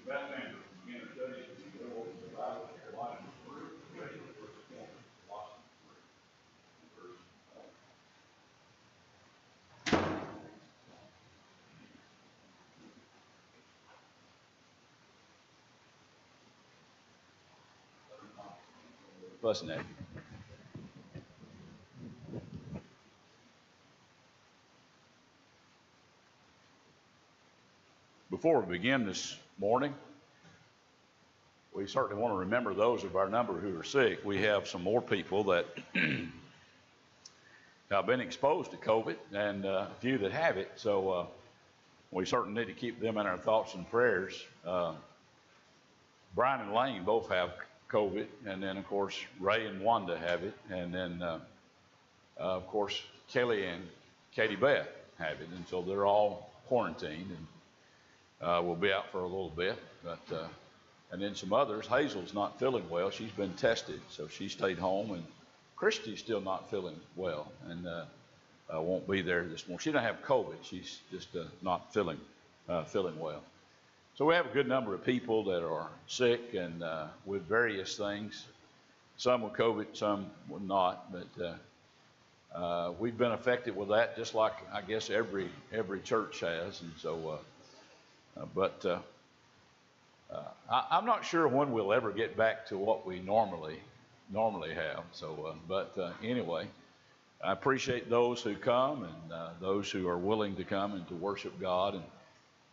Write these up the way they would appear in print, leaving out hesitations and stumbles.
Bethany began to study the Bible, Colossians 3, ready for verse 1, Colossians 3, verse 1. Fussing at you. Before we begin this morning, we certainly want to remember those of our number who are sick. We have some more people that have been exposed to COVID and a few that have it. So we certainly need to keep them in our thoughts and prayers. Brian and Lane both have COVID, and then, of course, Ray and Wanda have it. And then, of course, Kelly and Katie Beth have it. And so they're all quarantined, and we'll be out for a little bit. But and then some others. Hazel's not feeling well. She's been tested, so she stayed home. And Christy's still not feeling well, and won't be there this morning. She doesn't have COVID. She's just not feeling well. So we have a good number of people that are sick and with various things. Some with COVID, some with not. But we've been affected with that, just like I guess every church has. And so, I'm not sure when we'll ever get back to what we normally have. So, anyway, I appreciate those who come and those who are willing to come and to worship God and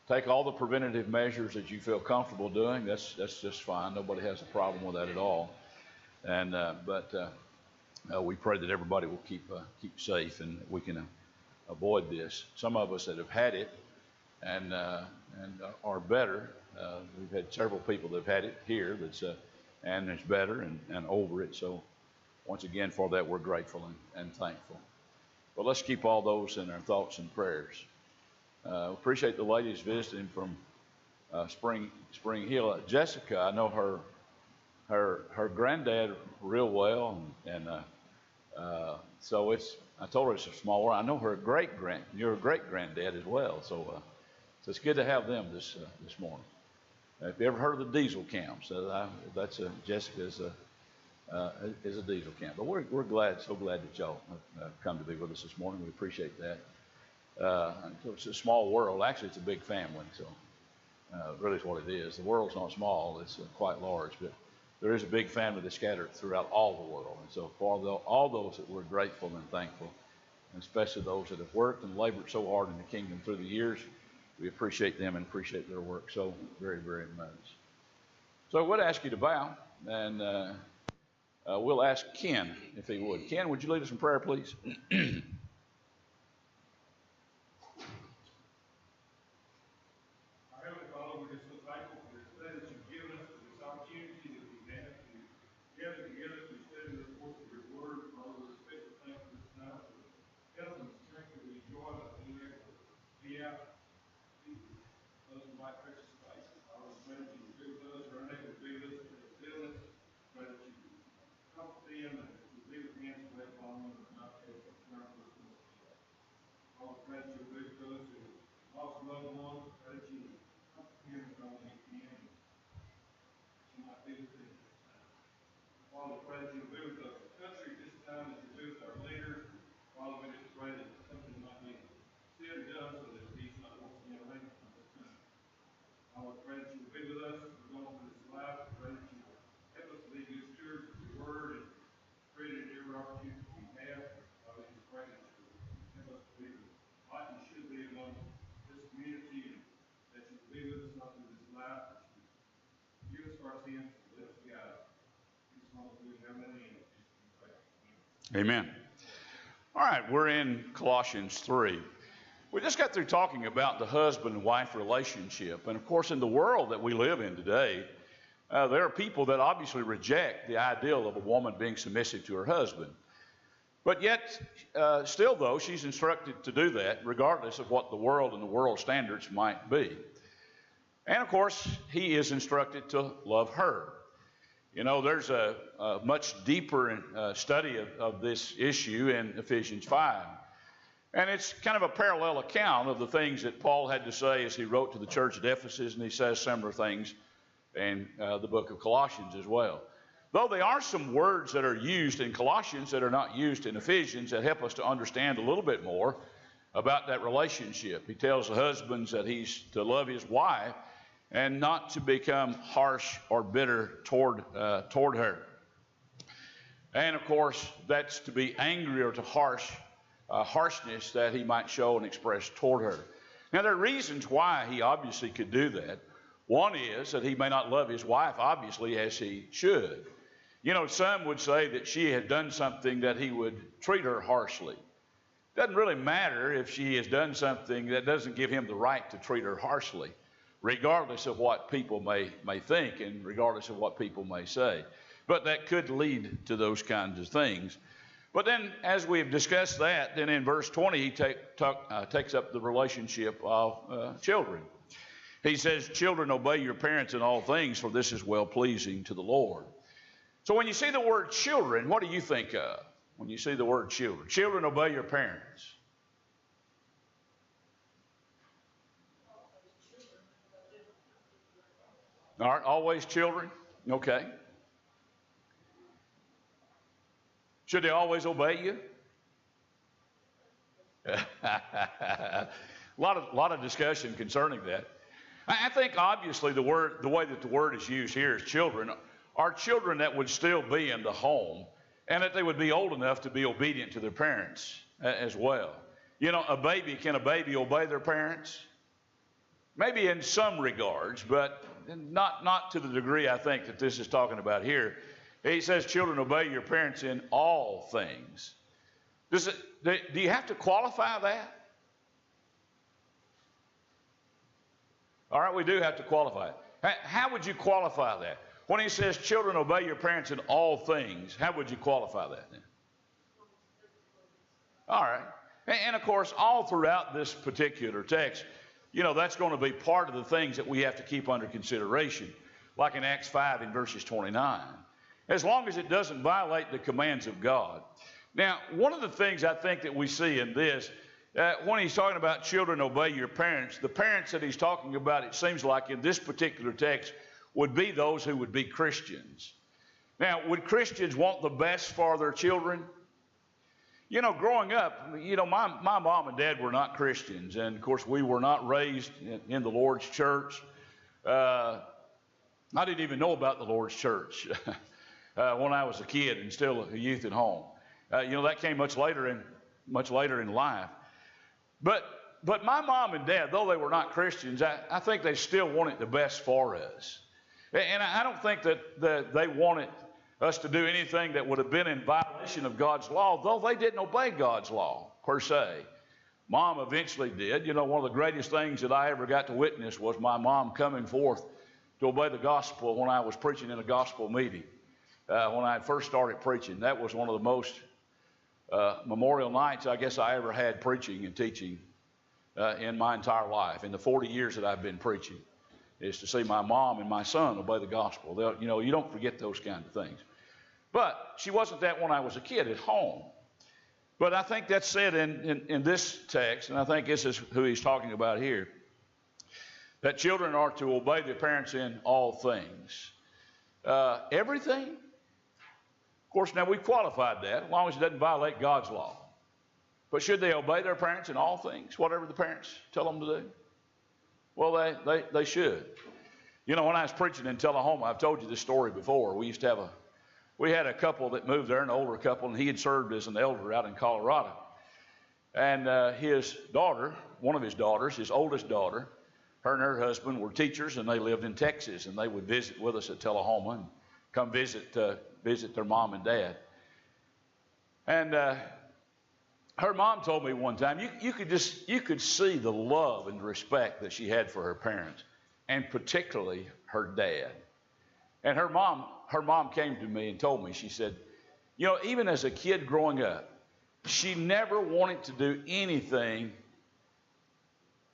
take all the preventative measures that you feel comfortable doing. That's just fine. Nobody has a problem with that at all. And we pray that everybody will keep safe and we can avoid this. Some of us that have had it and are better. We've had several people that have had it here and it's better and over it. So once again, for that, we're grateful and thankful. But let's keep all those in our thoughts and prayers. Appreciate the ladies visiting from Spring Hill. Jessica, I know her granddad real well, and so I told her it's a small world. I know her your great granddad as well. So it's good to have them this morning. If you ever heard of the diesel camps, that's Jessica's is a diesel camp. But we're so glad that y'all have come to be with us this morning. We appreciate that. It's a small world. Actually, it's a big family. So really is what it is. The world's not small. It's quite large. But there is a big family that's scattered throughout all the world. And so for all those that we're grateful and thankful, and especially those that have worked and labored so hard in the kingdom through the years, we appreciate them and appreciate their work so very, very much. So I would ask you to bow, and we'll ask Ken if he would. Ken, would you lead us in prayer, please? Our Heavenly Father, we're just so thankful for this day that you've given us, for this opportunity that we have to gather together to study the course of your word. Father, we're especially thankful this time for the health and strength that we enjoy by being able to be out those in my precious faith. Father, we pray that you be with us, or unable to be with us, but fill us. Pray that you comfort them and you be with them so they follow them and not take the turn for us. Father, pray that you be with those who lost loved ones. Pray that you comfort them as only you can. That you might be with them this time. Father, pray that you be with the country this time, that you be with our leaders. Father, we just pray that something might be said or done so that peace might once again reign from this country. I would pray that you would be with us as we're going through this life. I pray that you would help us to be good stewards of your word and create it every opportunity we have. I would just pray that you would help us to be like you should be among this community, and that you would be with us not through this life, that you would give us our sins and let us guide. These moments we have in the end. Amen. All right, we're in Colossians 3. We just got through talking about the husband and wife relationship. And of course, in the world that we live in today, there are people that obviously reject the ideal of a woman being submissive to her husband. But yet, still though, she's instructed to do that regardless of what the world and the world standards might be. And of course, he is instructed to love her. You know, there's a much deeper study of this issue in Ephesians 5. And it's kind of a parallel account of the things that Paul had to say as he wrote to the church at Ephesus, and he says similar things in the book of Colossians as well. Though there are some words that are used in Colossians that are not used in Ephesians that help us to understand a little bit more about that relationship. He tells the husbands that he's to love his wife and not to become harsh or bitter toward her. And of course, that's to be angry or to harshness that he might show and express toward her. Now, there are reasons why he obviously could do that. One is that he may not love his wife, obviously, as he should. You know, some would say that she had done something that he would treat her harshly. It doesn't really matter if she has done something that doesn't give him the right to treat her harshly, regardless of what people may think and regardless of what people may say. But that could lead to those kinds of things. But then, as we've discussed that, then in verse 20, he takes up the relationship of children. He says, children, obey your parents in all things, for this is well-pleasing to the Lord. So when you see the word children, what do you think of when you see the word children? Children, obey your parents. All right, always children? Okay. Should they always obey you? A lot of discussion concerning that. I think obviously the way that the word is used here is children are children that would still be in the home and that they would be old enough to be obedient to their parents as well. You know, can a baby obey their parents? Maybe in some regards, but not to the degree I think that this is talking about here. He says, children, obey your parents in all things. Do you have to qualify that? All right, we do have to qualify it. How would you qualify that? When he says, children, obey your parents in all things, how would you qualify that then? All right. And of course, all throughout this particular text, you know, that's going to be part of the things that we have to keep under consideration, like in Acts 5 in verses 29. As long as it doesn't violate the commands of God. Now, one of the things I think that we see in this, when he's talking about children, obey your parents, the parents that he's talking about, it seems like in this particular text, would be those who would be Christians. Now, would Christians want the best for their children? You know, growing up, you know, my mom and dad were not Christians. And, of course, we were not raised in the Lord's church. I didn't even know about the Lord's church when I was a kid and still a youth at home. You know, that came much later in life. But my mom and dad, though they were not Christians, I think they still wanted the best for us. And I don't think that they wanted us to do anything that would have been in violation of God's law, though they didn't obey God's law, per se. Mom eventually did. You know, one of the greatest things that I ever got to witness was my mom coming forth to obey the gospel when I was preaching in a gospel meeting. When I first started preaching, that was one of the most memorial nights I guess I ever had preaching and teaching in my entire life, in the 40 years that I've been preaching, is to see my mom and my son obey the gospel. You know, you don't forget those kind of things. But she wasn't that when I was a kid at home. But I think that's said in this text, and I think this is who he's talking about here, that children are to obey their parents in all things. Everything? Of course, now we've qualified that, as long as it doesn't violate God's law. But should they obey their parents in all things, whatever the parents tell them to do? Well, they should. You know, when I was preaching in Tullahoma, I've told you this story before. We had a couple that moved there, an older couple, and he had served as an elder out in Colorado. And his daughter, one of his daughters, his oldest daughter, her and her husband were teachers, and they lived in Texas, and they would visit with us at Tullahoma and come visit their mom and dad. And her mom told me one time, you could see the love and respect that she had for her parents, and particularly her dad. And her mom came to me and told me, she said, you know, even as a kid growing up, she never wanted to do anything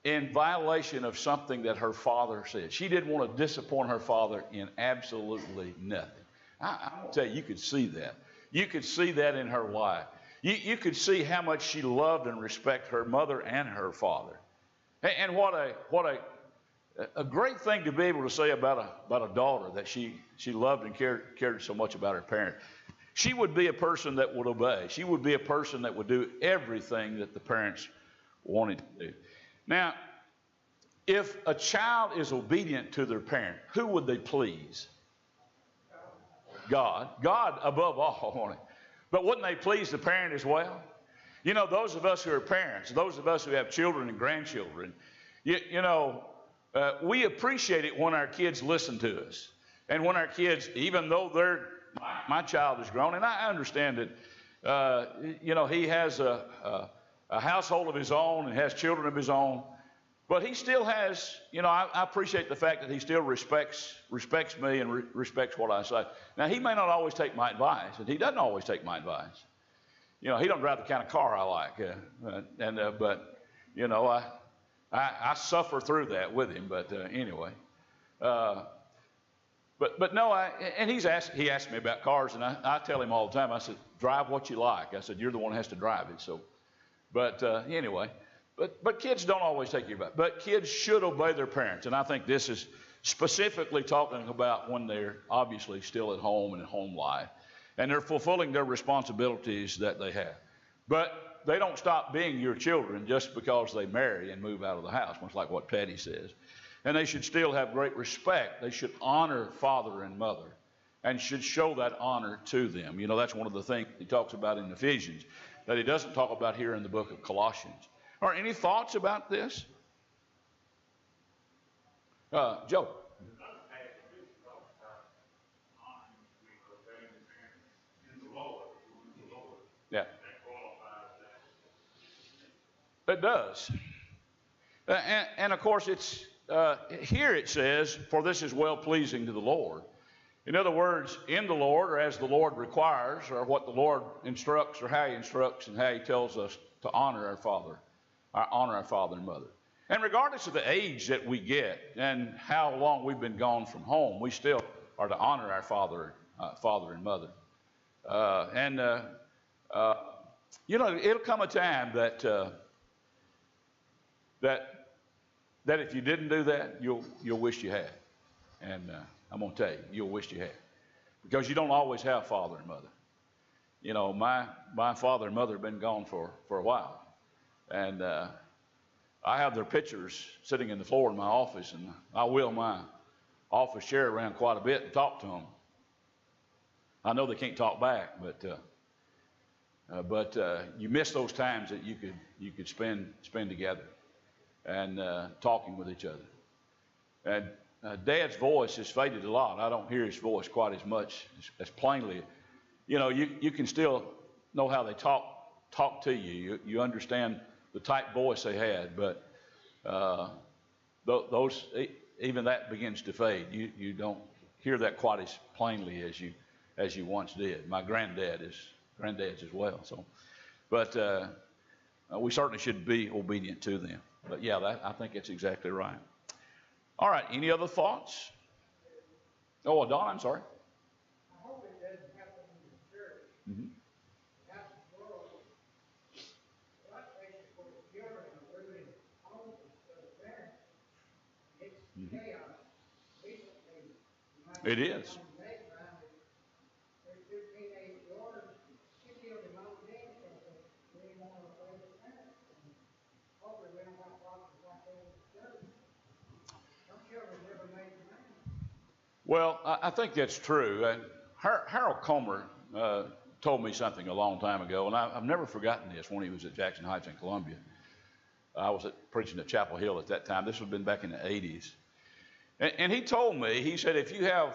in violation of something that her father said. She didn't want to disappoint her father in absolutely nothing. I tell you, you could see that. You could see that in her life. You could see how much she loved and respected her mother and her father. And what a great thing to be able to say about a daughter, that she loved and cared so much about her parent. She would be a person that would obey. She would be a person that would do everything that the parents wanted to do. Now, if a child is obedient to their parent, who would they please? God. God above all, won't it? But wouldn't they please the parent as well? You know, those of us who are parents, those of us who have children and grandchildren, we appreciate it when our kids listen to us. And when our kids, even though my child is grown, and I understand that, he has a household of his own and has children of his own, but he still has, I appreciate the fact that he still respects me and respects what I say. Now, he may not always take my advice, and he doesn't always take my advice. He don't drive the kind of car I like, but I suffer through that with him. But anyway, but no, he asked me about cars, and I tell him all the time. I said, drive what you like. I said, you're the one who has to drive it. So, but anyway. But kids don't always take your advice. But kids should obey their parents. And I think this is specifically talking about when they're obviously still at home and in home life. And they're fulfilling their responsibilities that they have. But they don't stop being your children just because they marry and move out of the house, much like what Patty says. And they should still have great respect. They should honor father and mother and should show that honor to them. That's one of the things he talks about in Ephesians that he doesn't talk about here in the book of Colossians. Are any thoughts about this? Joe. Yeah. It does. And of course, it's here it says, for this is well pleasing to the Lord. In other words, in the Lord, or as the Lord requires, or what the Lord instructs, or how he instructs and how he tells us to honor our father and mother. And regardless of the age that we get and how long we've been gone from home, we still are to honor our father and mother. It'll come a time that if you didn't do that, you'll wish you had. And I'm going to tell you, you'll wish you had, because you don't always have father and mother. My father and mother have been gone for a while. And I have their pictures sitting in the floor in my office, and I wheel my office chair around quite a bit and talk to them. I know they can't talk back, but you miss those times that you could spend together and talking with each other. And Dad's voice has faded a lot. I don't hear his voice quite as much as plainly. You can still know how they talk to you. You understand the type voice they had, but those, even that begins to fade. You don't hear that quite as plainly as you once did. My granddad's as well. So, but we certainly should be obedient to them. But yeah, I think that's exactly right. All right. Any other thoughts? Oh, Don, I'm sorry. I hope it doesn't happen in the church. Mm-hmm. That's the world. That's basically what children are living home instead of parents. It's chaos. Recently, It is. there's two teenage daughters. She killed their mom and dad because they didn't want to play with parents. And hopefully we don't have problems like that in the church. Some children never made the man. Well, I think that's true. And Harold Comer told me something a long time ago, and I've never forgotten this when he was at Jackson Heights in Columbia. I was preaching at Chapel Hill at that time. This would have been back in the 80s. And he told me, he said, if you have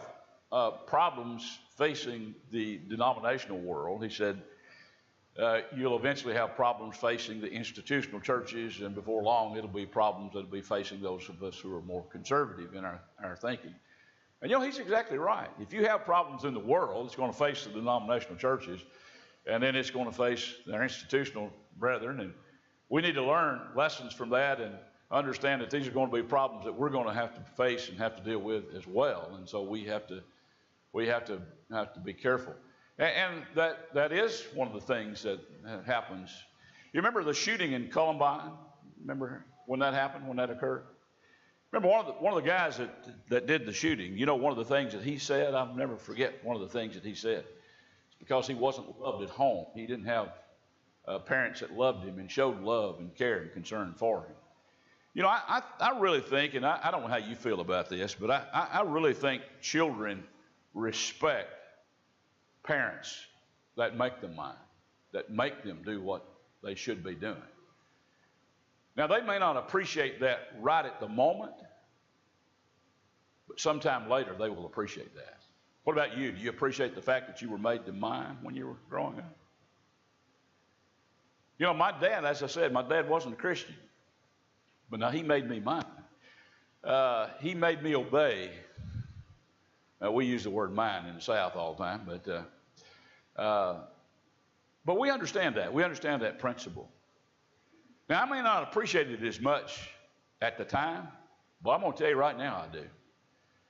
problems facing the denominational world, he said, you'll eventually have problems facing the institutional churches, and before long it'll be problems that'll be facing those of us who are more conservative in our thinking. And he's exactly right. If you have problems in the world, it's going to face the denominational churches, and then it's going to face their institutional brethren. And we need to learn lessons from that and understand that these are going to be problems that we're going to have to face and have to deal with as well. And so we have to be careful. And that is one of the things that happens. You remember the shooting in Columbine? Remember when that happened, when that occurred? Remember one of the guys that did the shooting, you know, one of the things that he said, I'll never forget one of the things that he said. It's because he wasn't loved at home. He didn't have parents that loved him and showed love and care and concern for him. You know, I really think, and I don't know how you feel about this, but I really think children respect parents that make them mind, that make them do what they should be doing. Now, they may not appreciate that right at the moment, but sometime later they will appreciate that. What about you? Do you appreciate the fact that you were made to mind when you were growing up? You know, my dad, as I said, my dad wasn't a Christian, but now he made me mind. He made me obey. We use the word mind in the South all the time, but we understand that. We understand that principle. Now, I may not appreciate it as much at the time, but I'm going to tell you right now I do.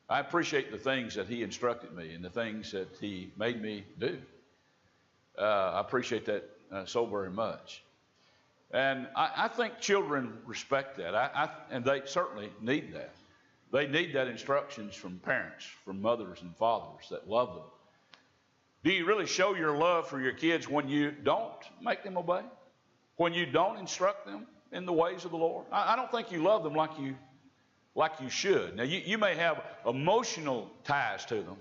I appreciate the things that he instructed me and the things that he made me do. I appreciate that so very much. And I think children respect that, and they certainly need that. They need that instructions from parents, from mothers and fathers that love them. Do you really show your love for your kids when you don't make them obey? When you don't instruct them in the ways of the Lord? I don't think you love them like you should. Now, you may have emotional ties to them,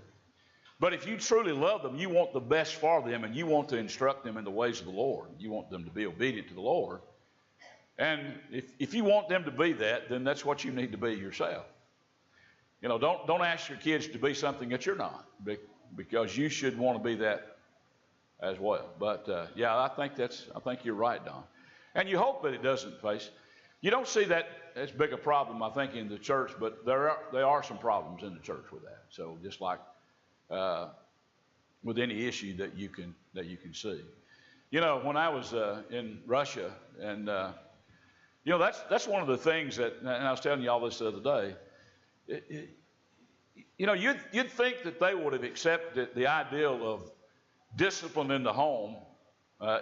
but if you truly love them, you want the best for them, and you want to instruct them in the ways of the Lord. You want them to be obedient to the Lord. And if you want them to be that, then that's what you need to be yourself. You know, don't ask your kids to be something that you're not, because you should want to be that as well. But yeah, I think you're right, Don. And you hope that it doesn't face. You don't see that as big a problem, I think, in the church, but there are some problems in the church with that. So just like with any issue that you can see. You know, when I was in Russia, and you know, that's one of the things that, and I was telling you all this the other day. You know, you'd think that they would have accepted the ideal of discipline in the home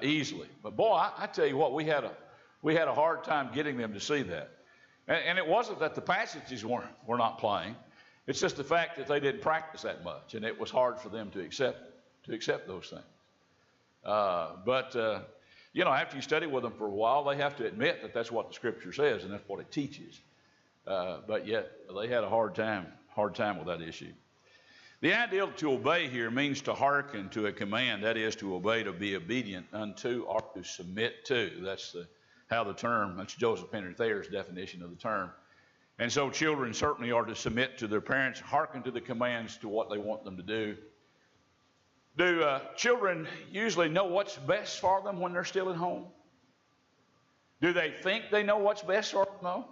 easily, but boy, I tell you what, we had a hard time getting them to see that. And it wasn't that the passages were not plain. It's just the fact that they didn't practice that much, and it was hard for them to accept those things. But you know, after you study with them for a while, they have to admit that that's what the Scripture says, and that's what it teaches. But yet they had a hard time with that issue. The ideal to obey here means to hearken to a command, that is, to obey, to be obedient unto, or to submit to. That's Joseph Henry Thayer's definition of the term. And so children certainly are to submit to their parents, hearken to the commands, to what they want them to do. Do children usually know what's best for them when they're still at home? Do they think they know what's best for them? No.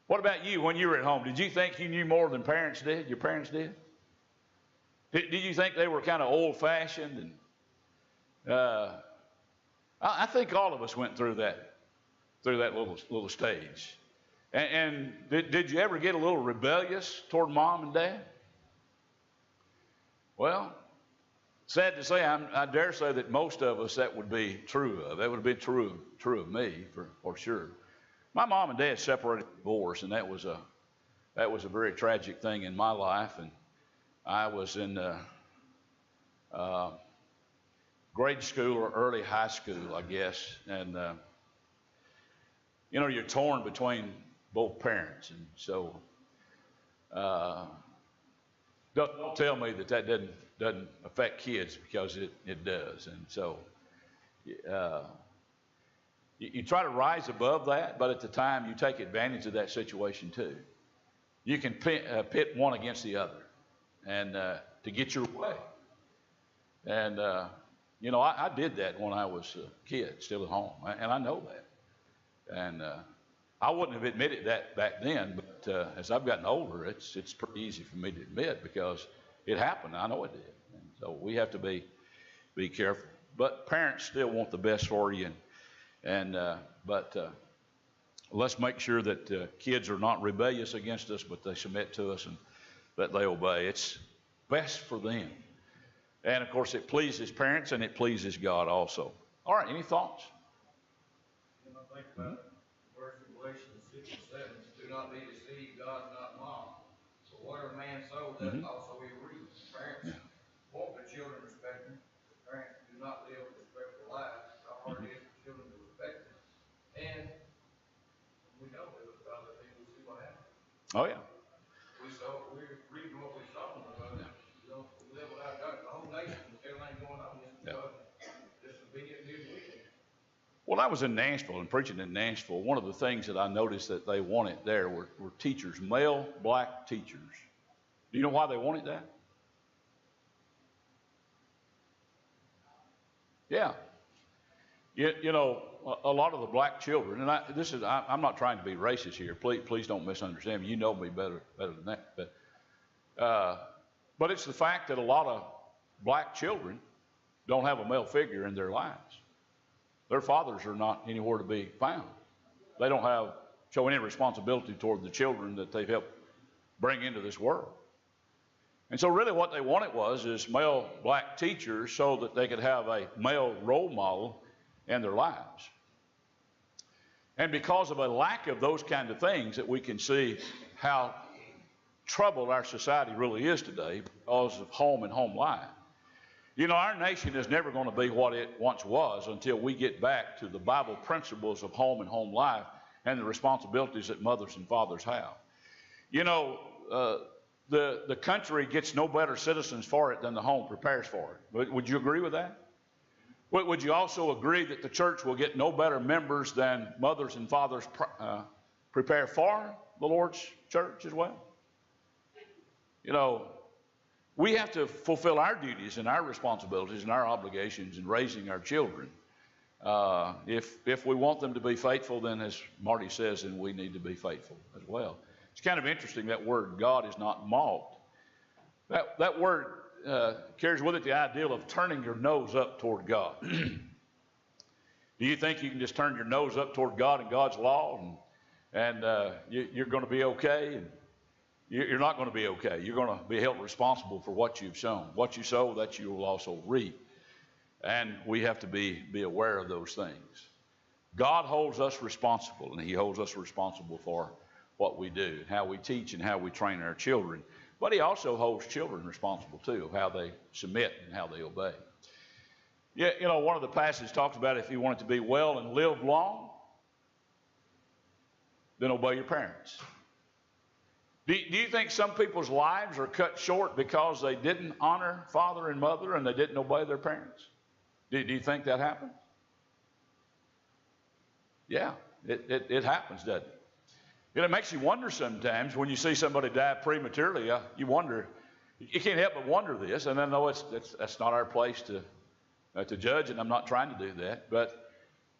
What about you when you were at home? Did you think you knew more than parents did? Your parents did? Did you think they were kind of old-fashioned? And I think all of us went through that little stage. And did you ever get a little rebellious toward mom and dad? Well, sad to say, I dare say that most of us that would be true of. That would be true of me for sure. My mom and dad separated, divorced, and that was a very tragic thing in my life. And I was in grade school or early high school, I guess, and you know, you're torn between both parents, and so don't tell me that doesn't affect kids, because it does. And so you try to rise above that, but at the time you take advantage of that situation too. You can pit one against the other, and to get your way. And you know, I did that when I was a kid, still at home, and I know that. And I wouldn't have admitted that back then, but as I've gotten older, it's pretty easy for me to admit, because it happened. I know it did. And so we have to be careful. But parents still want the best for you, but let's make sure that kids are not rebellious against us, but they submit to us and that they obey. It's best for them. And of course, it pleases parents and it pleases God also. All right, any thoughts? When I think about verse Galatians 6 and 7, do not be deceived, God not mocked. For whatever man sows, that also he reaps. Parents want their children respected. Parents do not live respectful lives. How hard it is for children to respect them. And we know that with other people, we see what happens. Oh, yeah. We're reading what we saw about it. You know, we live without God. The whole nation, everything going on, disobedient disobedient. Well, I was in Nashville and preaching in Nashville. One of the things that I noticed that they wanted there were teachers, male black teachers. Do you know why they wanted that? Yeah. You know, a lot of the black children, and I'm not trying to be racist here. Please don't misunderstand me. You know me better than that. But it's the fact that a lot of black children don't have a male figure in their lives. Their fathers are not anywhere to be found. They don't show any responsibility toward the children that they've helped bring into this world. And so really what they wanted is male black teachers so that they could have a male role model in their lives. And because of a lack of those kind of things, that we can see how troubled our society really is today because of home and home life. You know, our nation is never going to be what it once was until we get back to the Bible principles of home and home life and the responsibilities that mothers and fathers have. You know, the country gets no better citizens for it than the home prepares for it. Would you agree with that? Would you also agree that the church will get no better members than mothers and fathers prepare for the Lord's church as well? You know, we have to fulfill our duties and our responsibilities and our obligations in raising our children. If we want them to be faithful, then as Marty says, then we need to be faithful as well. It's kind of interesting, that word, God is not mocked. That word carries with it the ideal of turning your nose up toward God. Do you think you can just turn your nose up toward God and God's law and you're going to be okay? And you're not going to be okay. You're going to be held responsible for what you've sown. What you sow, that you will also reap. And we have to be aware of those things. God holds us responsible, and he holds us responsible for what we do, how we teach and how we train our children. But he also holds children responsible too, of how they submit and how they obey. Yeah, you know, one of the passages talks about if you want it to be well and live long, then obey your parents. Do you think some people's lives are cut short because they didn't honor father and mother and they didn't obey their parents? Do you think that happens? Yeah, it happens, doesn't it? And it makes you wonder sometimes when you see somebody die prematurely. You wonder, you can't help but wonder this. And I know that's not our place to judge, and I'm not trying to do that. But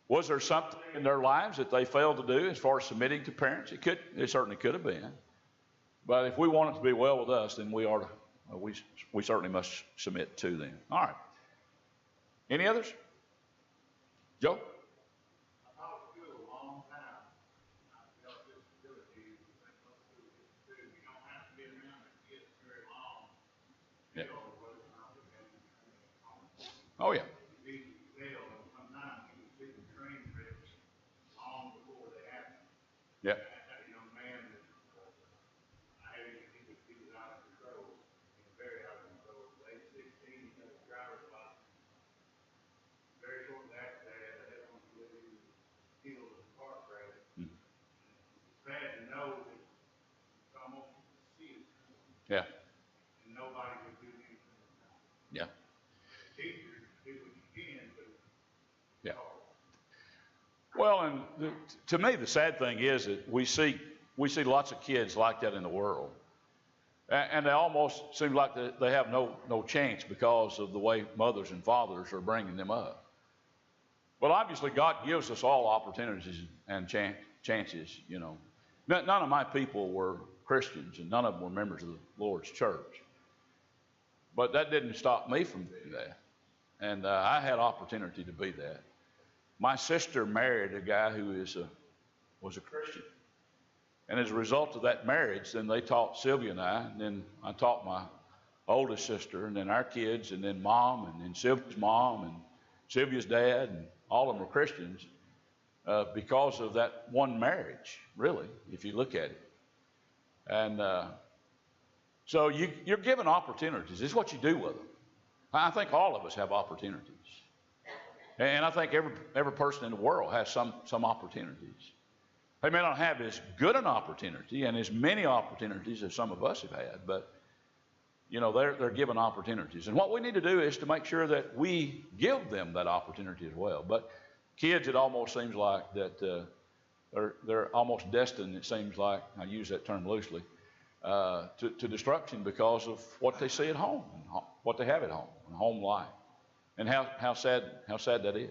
was there something in their lives that they failed to do as far as submitting to parents? It certainly could have been. But if we want it to be well with us, then we certainly must submit to them. All right. Any others? Joe? I taught school a long time. I felt disability. You don't have to be around the kids very long. Yeah. Sometimes Oh, yeah. you can see the train wrecks long before they happen. Yeah. I had a young man that he was out of control, very out of control. At age 16, he got a driver's license. Very shortly after that, I had one who was killed in a car crash. It's sad to know that it's almost see it. Yeah. And nobody would do anything. Yeah. Teachers do what you can, but Yeah. Well, and to me, the sad thing is that we see lots of kids like that in the world. And they almost seem like they have no chance because of the way mothers and fathers are bringing them up. But obviously, God gives us all opportunities and chances, you know. None of my people were Christians, and none of them were members of the Lord's church. But that didn't stop me from doing that. And I had opportunity to be that. My sister married a guy who was a Christian. And as a result of that marriage, then they taught Sylvia and I, and then I taught my oldest sister, and then our kids, and then mom, and then Sylvia's mom, and Sylvia's dad, and all of them are Christians because of that one marriage, really, if you look at it. And so you're given opportunities. It's what you do with them. I think all of us have opportunities. And I think every person in the world has some opportunities. They may not have as good an opportunity and as many opportunities as some of us have had, but you know, they're given opportunities. And what we need to do is to make sure that we give them that opportunity as well. But kids, it almost seems like that they're almost destined, it seems like, I use that term loosely, to destruction because of what they see at home, and what they have at home, and home life. And how sad that is,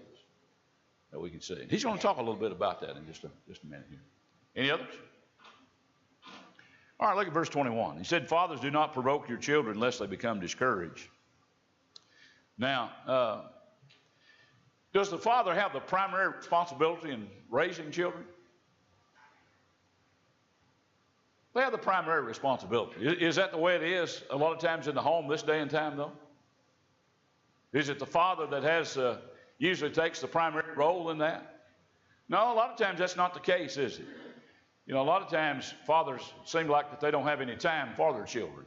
that we can see. And he's going to talk a little bit about that in just a minute here. Any others? All right, look at verse 21. He said, fathers, do not provoke your children lest they become discouraged. Now, does the father have the primary responsibility in raising children? They have the primary responsibility. Is that the way it is a lot of times in the home this day and time, though? Is it the father that has usually takes the primary role in that? No, a lot of times that's not the case, is it? You know, a lot of times fathers seem like that they don't have any time for their children.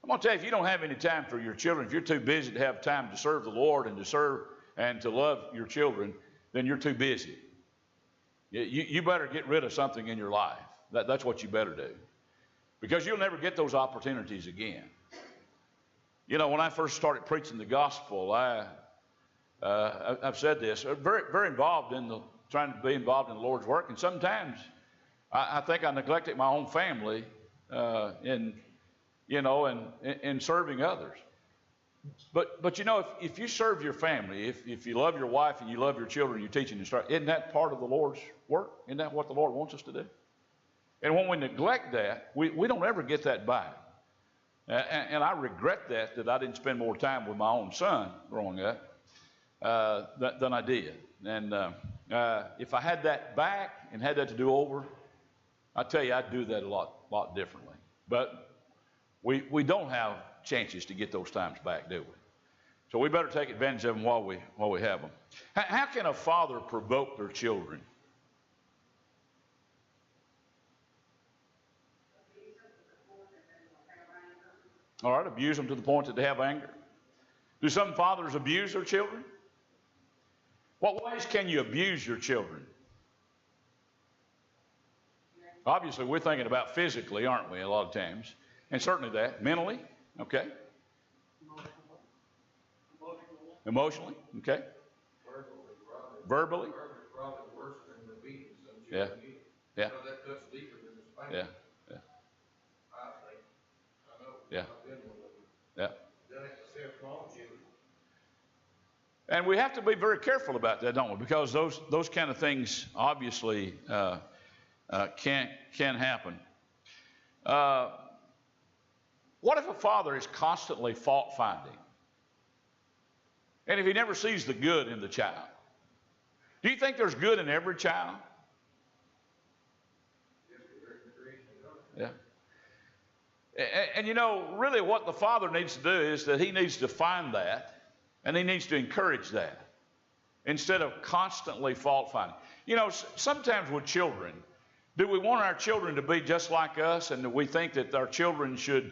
I'm going to tell you, if you don't have any time for your children, if you're too busy to have time to serve the Lord and to serve and to love your children, then you're too busy. You better get rid of something in your life. That's what you better do. Because you'll never get those opportunities again. You know, when I first started preaching the gospel, I've said this, very, very involved in trying to be involved in the Lord's work, and sometimes I think I neglected my own family in serving others. But you know, if you serve your family, if you love your wife and you love your children, you're teaching and instructing, isn't that part of the Lord's work? Isn't that what the Lord wants us to do? And when we neglect that, we don't ever get that back. And I regret that I didn't spend more time with my own son growing up than I did. And if I had that back and had that to do over, I tell you, I'd do that a lot differently. But we don't have chances to get those times back, do we? So we better take advantage of them while we have them. How can a father provoke their children? All right, abuse them to the point that they have anger. Do some fathers abuse their children? What ways can you abuse your children? Obviously, we're thinking about physically, aren't we, a lot of times? And certainly that. Mentally, okay. Emotionally, okay. Verbally. Probably worse than the beating some Yeah. children get. Yeah. You know, that cuts deeper than the spanking. Yeah. I think. I know. Yeah. I've been one of them. Yeah. Done it myself to my own children. And we have to be very careful about that, don't we? Because those kind of things obviously can happen. What if a father is constantly fault finding? And if he never sees the good in the child? Do you think there's good in every child? Yeah. And you know, really what the father needs to do is that he needs to find that, and he needs to encourage that instead of constantly fault finding. You know, sometimes with children, do we want our children to be just like us, and do we think that our children should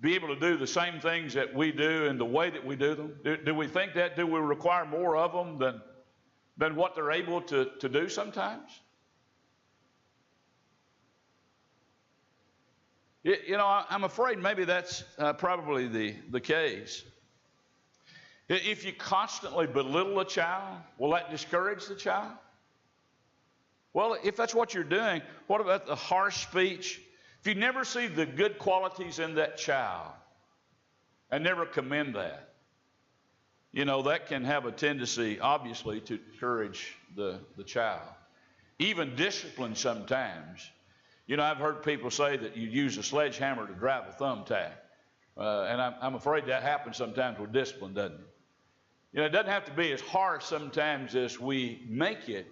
be able to do the same things that we do in the way that we do them? Do we think that? Do we require more of them than what they're able to do sometimes? You know, I'm afraid maybe that's probably the case. If you constantly belittle a child, will that discourage the child? Well, if that's what you're doing, what about the harsh speech? If you never see the good qualities in that child and never commend that, you know, that can have a tendency, obviously, to discourage the child. Even discipline sometimes. You know, I've heard people say that you use a sledgehammer to drive a thumbtack. And I'm afraid that happens sometimes with discipline, doesn't it? You know, it doesn't have to be as harsh sometimes as we make it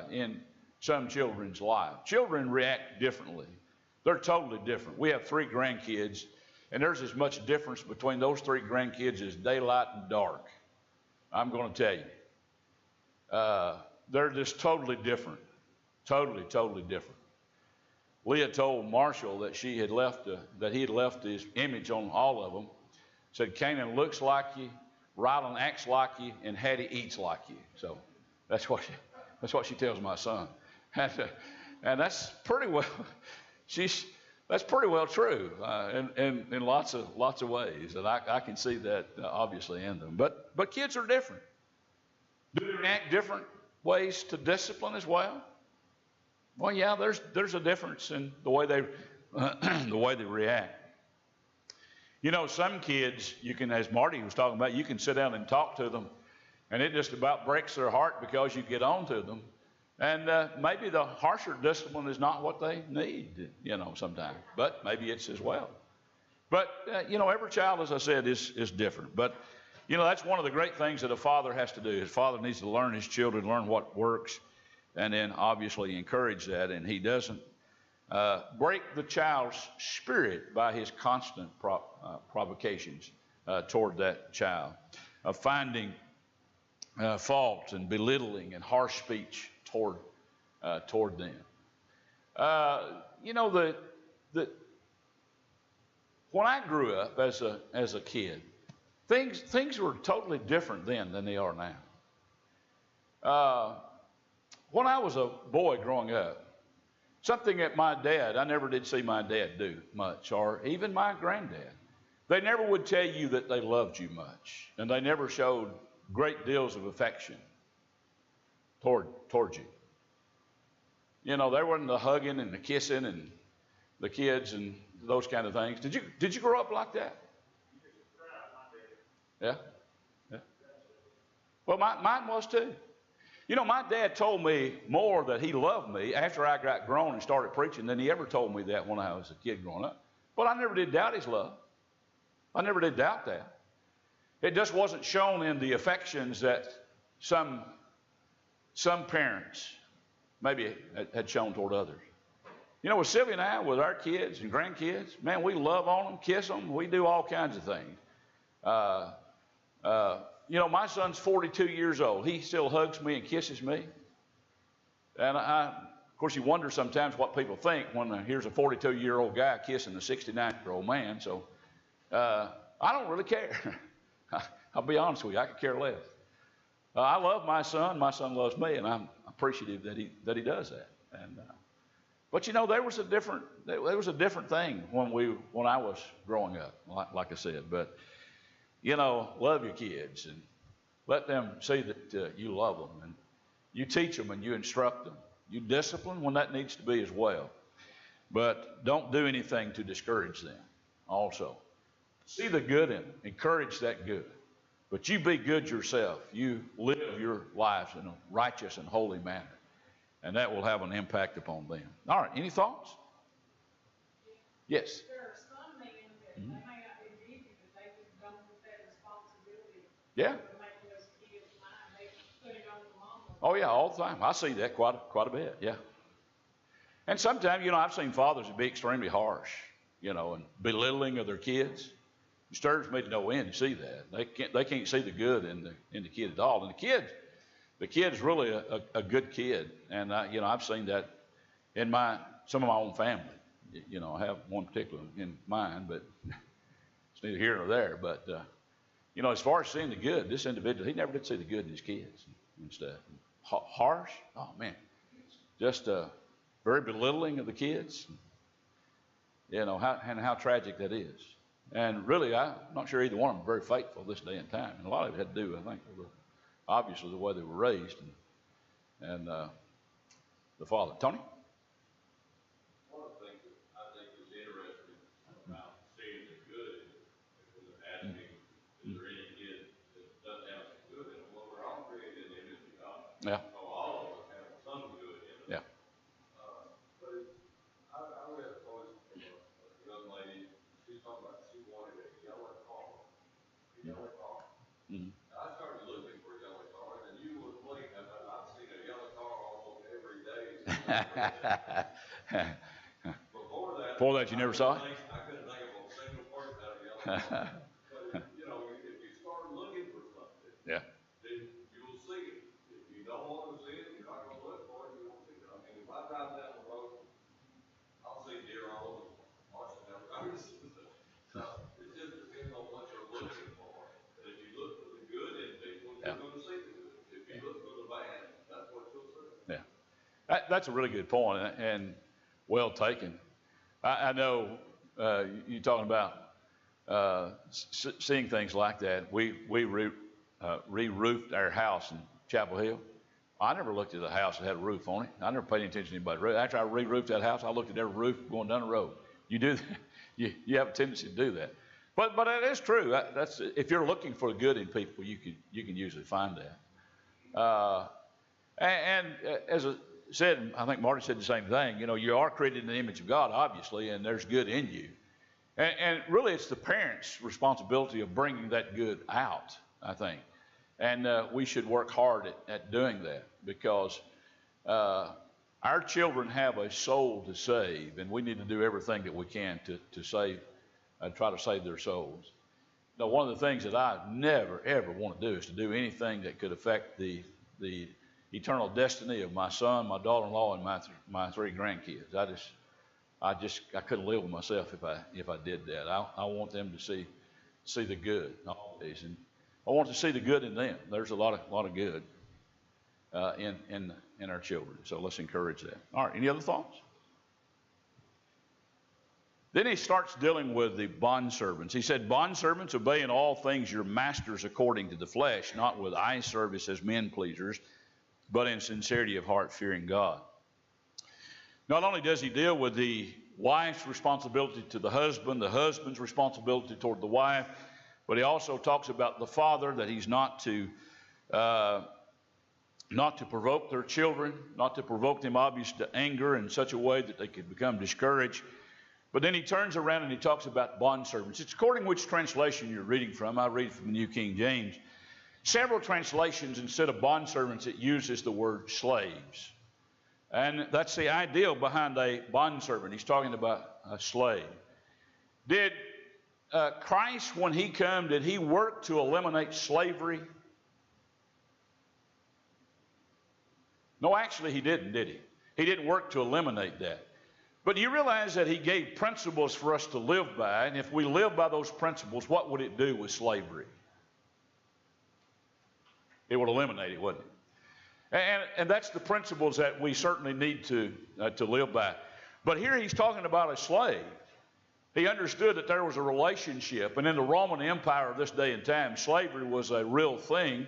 in some children's lives. Children react differently. They're totally different. We have 3 grandkids, And there's as much difference between those three grandkids as daylight and dark. I'm going to tell you. They're just totally different. Totally, totally different. Leah told Marshall that he had left his image on all of them. Said, Canaan looks like you, Rylan acts like you, and Hattie eats like you. So that's what she tells my son. And that's pretty well, that's pretty well true in lots of ways. And I can see that obviously in them. But kids are different. Do they react different ways to discipline as well? Well, yeah, there's a difference in the way they react. You know, some kids, you can, as Marty was talking about, you can sit down and talk to them, and it just about breaks their heart because you get on to them. And maybe the harsher discipline is not what they need, you know, sometimes. But maybe it's as well. But, you know, every child, as I said, is different. But, you know, that's one of the great things that a father has to do. His father needs to learn his children, learn what works, and then obviously encourage that. And he doesn't break the child's spirit by his constant provocations toward that child, of finding fault and belittling and harsh speech toward them. You know, when I grew up as a kid, things were totally different then than they are now. When I was a boy growing up, something that I never did see my dad do much, or even my granddad. They never would tell you that they loved you much, and they never showed great deals of affection toward you. You know, there wasn't the hugging and the kissing and the kids and those kind of things. Did you grow up like that? Yeah? Yeah. Well, mine was too. You know, my dad told me more that he loved me after I got grown and started preaching than he ever told me that when I was a kid growing up. But I never did doubt his love. I never did doubt that. It just wasn't shown in the affections that some parents maybe had shown toward others. You know, with Sylvia and I, with our kids and grandkids, man, we love on them, kiss them. We do all kinds of things. You know, my son's 42 years old. He still hugs me and kisses me. And of course, you wonder sometimes what people think when here's a 42-year-old guy kissing a 69-year-old man. So I don't really care. I'll be honest with you, I could care less. I love my son. My son loves me, and I'm appreciative that he does that. And but you know, there was a different thing when I was growing up, like I said. But you know, love your kids and let them see that you love them, and you teach them and you instruct them. You discipline when that needs to be as well. But don't do anything to discourage them also. See the good in them. Encourage that good. But you be good yourself. You live your lives in a righteous and holy manner. And that will have an impact upon them. All right, any thoughts? Yes. There are some men that they may not be busy, but they just don't put that responsibility. Yeah. To make those kids mind. They put it on the mama. Oh yeah, all the time. I see that quite a bit. Yeah. And sometimes, you know, I've seen fathers be extremely harsh, you know, and belittling of their kids. It stirs me to no end to see that. They can't see the good in the kid at all. And the kid's really a good kid. And you know, I've seen that in some of my own family. You know, I have one particular in mind, but it's neither here nor there. But you know, as far as seeing the good, this individual, he never did see the good in his kids and stuff. Harsh, oh man, just very belittling of the kids. You know, how tragic that is. And really, I'm not sure either one of them are very faithful this day and time. And a lot of it had to do, I think, with obviously the way they were raised and the father. Tony? One of the things that I think is interesting about seeing the good is asking, is there any kid that doesn't have some good in them? Well, we're all created in the image of God. Yeah. So all of us have some good in them. Yeah. But I read a post from a young lady. She's talking about she wanted a yellow car. A yellow car. Mm-hmm. I started looking for a yellow car, and you would blink. I've seen a yellow car almost every day. Before that, You never saw it? I couldn't think of a single person that But, you know, if you start looking for something, Yeah. then you'll see it. If you don't want to see it, you're not going to look for it, you won't see it. I mean, if I drive down the road, I'll see deer all over Washington. So it just depends on what you're looking for. And if you look for the good in people, you're going to see the good. If you look for the bad, that's what you'll see. Yeah. That's a really good point, and well taken. I know you're talking about seeing things like that. We re-roofed our house in Chapel Hill. I never looked at a house that had a roof on it. I never paid any attention to anybody's roof. After I re-roofed that house, I looked at every roof going down the road. You do that. You have a tendency to do that. But it is true. That's if you're looking for the good in people, you can usually find that. And as I said, I think Marty said the same thing. You know, you are created in the image of God, obviously, and there's good in you. And really, it's the parents' responsibility of bringing that good out, I think. And we should work hard at doing that, because our children have a soul to save, and we need to do everything that we can to save, try to save their souls. Now, one of the things that I never, ever want to do is to do anything that could affect the eternal destiny of my son, my daughter-in-law, and my three grandkids. I couldn't live with myself if I did that. I want them to see the good always, and I want to see the good in them. There's a lot of good in our children. So let's encourage that. All right. Any other thoughts? Then he starts dealing with the bondservants. He said, "Bondservants, obey in all things your masters according to the flesh, not with eye service as men pleasers, but in sincerity of heart, fearing God." Not only does he deal with the wife's responsibility to the husband's responsibility toward the wife, but he also talks about the father, that he's not to provoke their children, not to provoke them obviously to anger in such a way that they could become discouraged. But then he turns around and he talks about bondservants. It's according to which translation you're reading from. I read from the New King James. Several translations, instead of bondservants, it uses the word slaves. And that's the ideal behind a bondservant. He's talking about a slave. Did Christ, when he came, did he work to eliminate slavery? No, actually he didn't, did he? He didn't work to eliminate that. But you realize that he gave principles for us to live by, and if we live by those principles, what would it do with slavery? It would eliminate it, wouldn't it? And that's the principles that we certainly need to live by. But here he's talking about a slave. He understood that there was a relationship, and in the Roman Empire of this day and time, slavery was a real thing,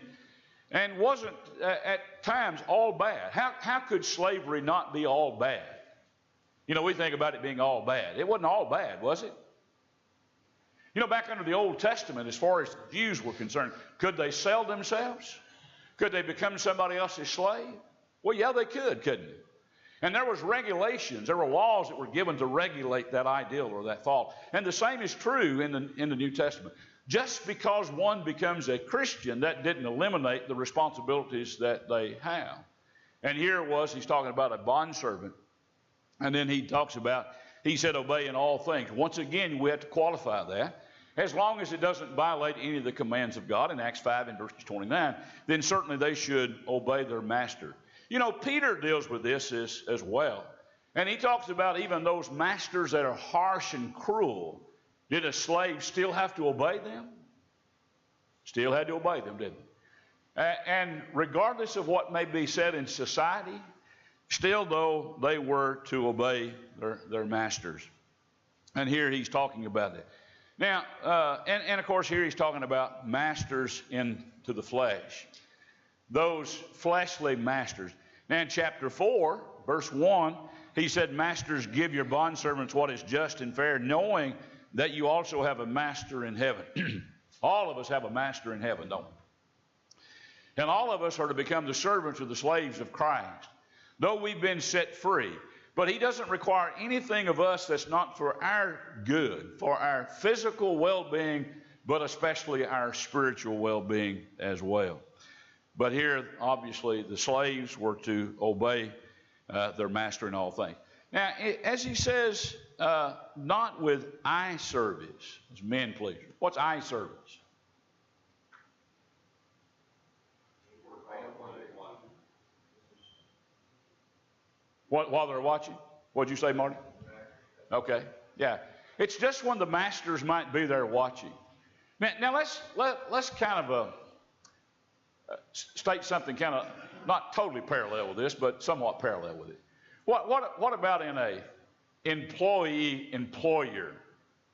and wasn't at times all bad. How could slavery not be all bad? You know, we think about it being all bad. It wasn't all bad, was it? You know, back under the Old Testament, as far as the Jews were concerned, could they sell themselves? Could they become somebody else's slave? Well, yeah, they could, couldn't they? And there was regulations, there were laws that were given to regulate that ideal or that thought. And the same is true in the New Testament. Just because one becomes a Christian, that didn't eliminate the responsibilities that they have. And here he's talking about a bondservant. And then he talks about, he said, obey in all things. Once again, we have to qualify that. As long as it doesn't violate any of the commands of God in Acts 5 and verse 29, then certainly they should obey their master. You know, Peter deals with this as well. And he talks about even those masters that are harsh and cruel. Did a slave still have to obey them? Still had to obey them, didn't they? And regardless of what may be said in society, still, though, they were to obey their masters. And here he's talking about that. Now, and of course, here he's talking about masters into the flesh. Those fleshly masters. Now, in chapter 4, verse 1, he said, "Masters, give your bondservants what is just and fair, knowing that you also have a master in heaven." All of us have a master in heaven, don't we? And all of us are to become the servants or the slaves of Christ, though we've been set free. But he doesn't require anything of us that's not for our good, for our physical well-being, but especially our spiritual well-being as well. But here, obviously, the slaves were to obey their master in all things. Now, as he says not with eye service as men pleasers. What's eye service? While they're watching? What'd you say, Marty? Okay, yeah. It's just when the masters might be there watching. Now let's kind of state something kind of not totally parallel with this, but somewhat parallel with it. What about in a employee-employer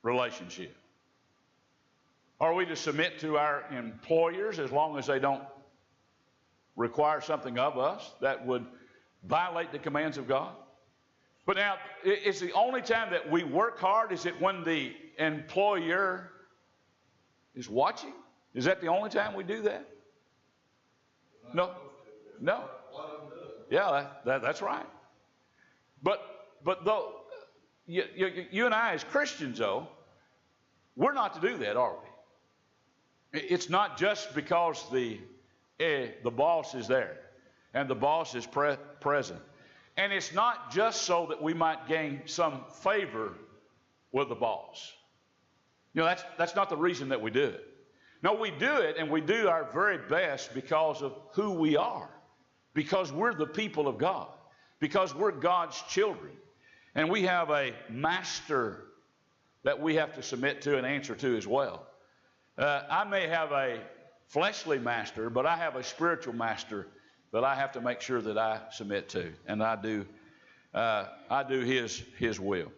relationship? Are we to submit to our employers as long as they don't require something of us that would violate the commands of God? But now, is the only time that we work hard, is it when the employer is watching? Is that the only time we do that? No. No. Yeah, that's right. But though, you and I as Christians, though, we're not to do that, are we? It's not just because the boss is there and the boss is present. And it's not just so that we might gain some favor with the boss. That's not the reason that we do it. No, we do it, and we do our very best because of who we are, because we're the people of God, because we're God's children, and we have a master that we have to submit to and answer to as well. I may have a fleshly master, but I have a spiritual master that I have to make sure that I submit to, and I do his will.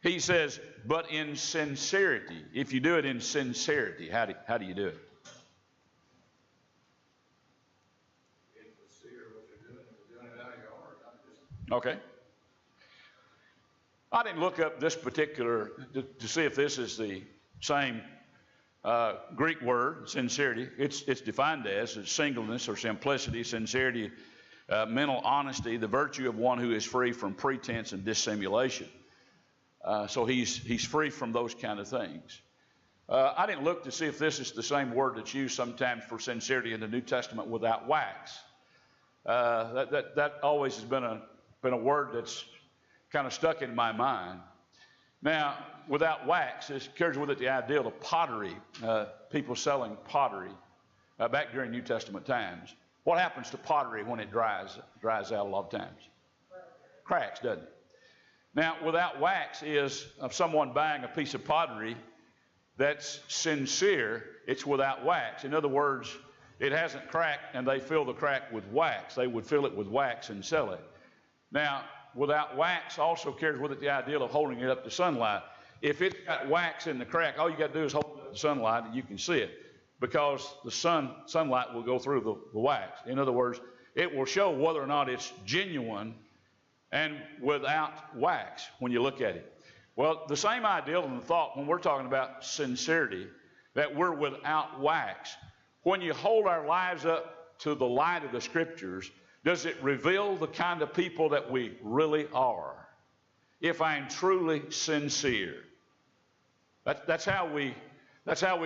He says, but in sincerity. If you do it in sincerity, how do you do it? Okay. I didn't look up this particular to see if this is the same Greek word, sincerity. It's defined as singleness or simplicity, sincerity, mental honesty, the virtue of one who is free from pretense and dissimulation. So he's free from those kind of things. I didn't look to see if this is the same word that's used sometimes for sincerity in the New Testament without wax. That always has been a word that's kind of stuck in my mind. Now, without wax, this carries with it the idea of pottery, people selling pottery back during New Testament times. What happens to pottery when it dries out a lot of times? Cracks, doesn't it? Now, without wax is of someone buying a piece of pottery that's sincere, it's without wax. In other words, it hasn't cracked and they fill the crack with wax. They would fill it with wax and sell it. Now, without wax also carries with it the idea of holding it up to sunlight. If it's got wax in the crack, all you got to do is hold it up to sunlight and you can see it, because the sunlight will go through the wax. In other words, it will show whether or not it's genuine and without wax when you look at it. Well, the same ideal and the thought when we're talking about sincerity, that we're without wax. When you hold our lives up to the light of the Scriptures, does it reveal the kind of people that we really are? If I'm truly sincere. That's how we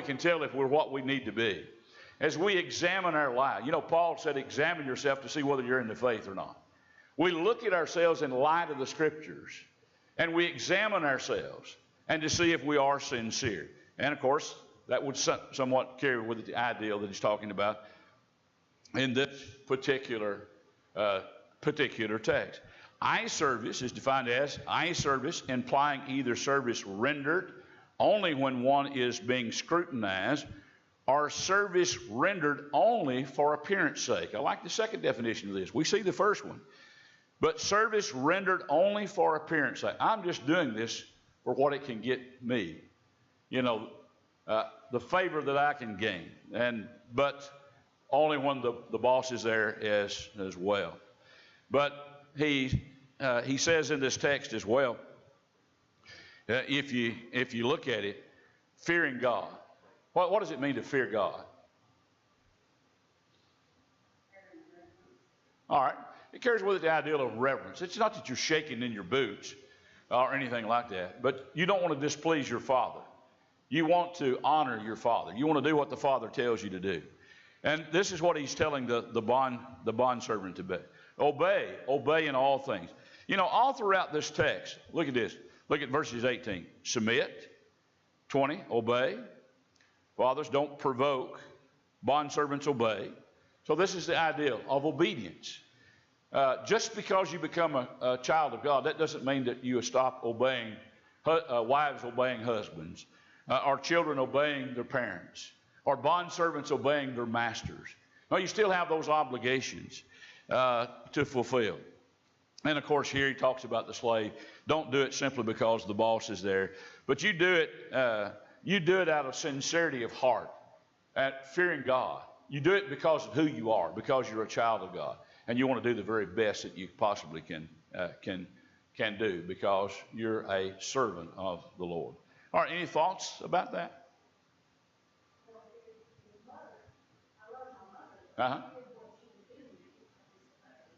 can tell if we're what we need to be. As we examine our life. Paul said, examine yourself to see whether you're in the faith or not. We look at ourselves in light of the Scriptures, and we examine ourselves and to see if we are sincere. And of course, that would somewhat carry with it the ideal that he's talking about in this particular text. Eye service is defined as eye service, implying either service rendered only when one is being scrutinized, or service rendered only for appearance sake. I like the second definition of this. We see the first one. But service rendered only for appearance sake. I'm just doing this for what it can get me. The favor that I can gain. But only when the boss is there as well. But he says in this text as well, if you look at it, fearing God. What does it mean to fear God? All right. It carries with it the idea of reverence. It's not that you're shaking in your boots or anything like that, but you don't want to displease your Father. You want to honor your Father. You want to do what the Father tells you to do. And this is what he's telling the bondservant to be. Obey in all things. All throughout this text, look at this. Look at verses 18. Submit. 20, obey. Fathers, don't provoke. Bondservants, obey. So this is the idea of obedience. Just because you become a child of God, that doesn't mean that you stop obeying, wives obeying husbands, or children obeying their parents, or bondservants obeying their masters. No, you still have those obligations to fulfill. And of course, here he talks about the slave. Don't do it simply because the boss is there, but you do it out of sincerity of heart, at fearing God. You do it because of who you are, because you're a child of God, and you want to do the very best that you possibly can do, because you're a servant of the Lord. All right, any thoughts about that? Uh-huh.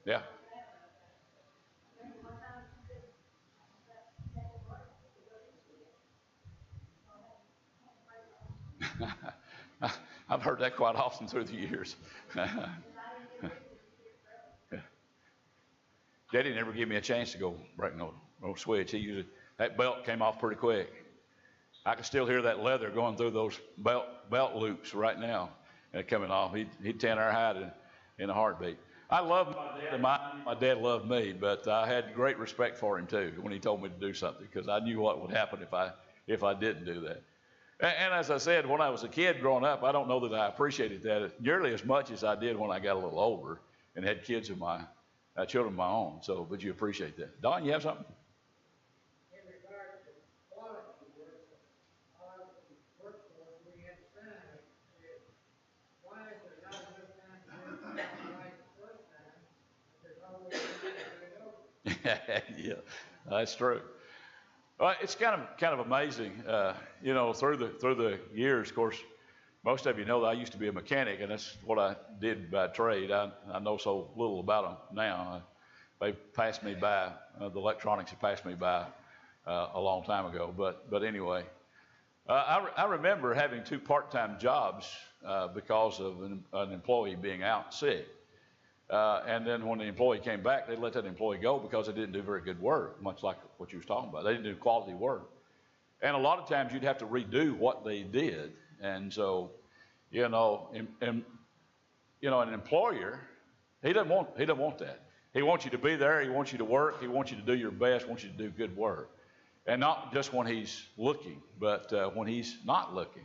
Yeah. I've heard that quite often through the years. Daddy never gave me a chance to go break no switch. He usually, that belt came off pretty quick. I can still hear that leather going through those belt loops right now coming off. He'd tan our hide in a heartbeat. I loved my dad, and my dad loved me, but I had great respect for him too when he told me to do something, because I knew what would happen if I didn't do that. And as I said, when I was a kid growing up, I don't know that I appreciated that nearly as much as I did when I got a little older and had kids of my children of my own. So, but you appreciate that. Don, you have something? In regard to quality work, our workforce, we had to sign it. Why is there not enough time to do it right the first time? There's always time to do it over. Yeah, that's true. Well, it's kind of amazing, through the years. Of course, most of you know that I used to be a mechanic, and that's what I did by trade. I know so little about them now. They passed me by. The electronics have passed me by a long time ago. But anyway, I remember having 2 part-time jobs because of an employee being out sick. And then when the employee came back, they let that employee go because they didn't do very good work, much like what you was talking about. They didn't do quality work. And a lot of times you'd have to redo what they did. And so, an employer, he doesn't want that. He wants you to be there. He wants you to work. He wants you to do your best. He wants you to do good work. And not just when he's looking, but when he's not looking.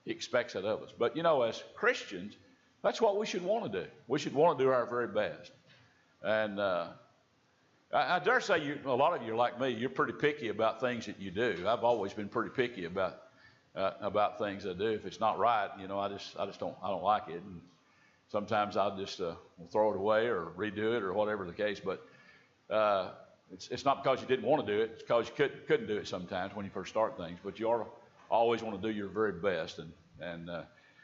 He expects that of us. But, as Christians, that's what we should want to do. We should want to do our very best. And I dare say a lot of you are like me. You're pretty picky about things that you do. I've always been pretty picky about things I do. If it's not right, I just don't like it. And sometimes I'll just throw it away or redo it or whatever the case. But it's not because you didn't want to do it. It's because you couldn't do it sometimes when you first start things. But you always want to do your very best. And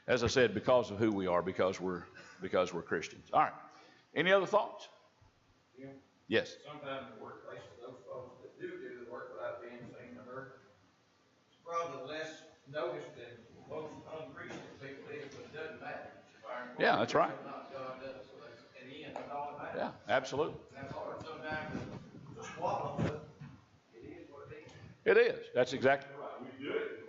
as I said, because of who we are, because we're Christians. All right. Any other thoughts? Yeah. Yes. Sometimes in workplaces, those folks that do the work without being seen or heard, it's probably less noticed than most unappreciative people do, but it doesn't matter. Yeah, that's right. Not God does. So that's, in the end, that's all that matters. Yeah, absolutely. That's hard sometimes to swallow, but it is what it is. It is. That's exactly right. We do it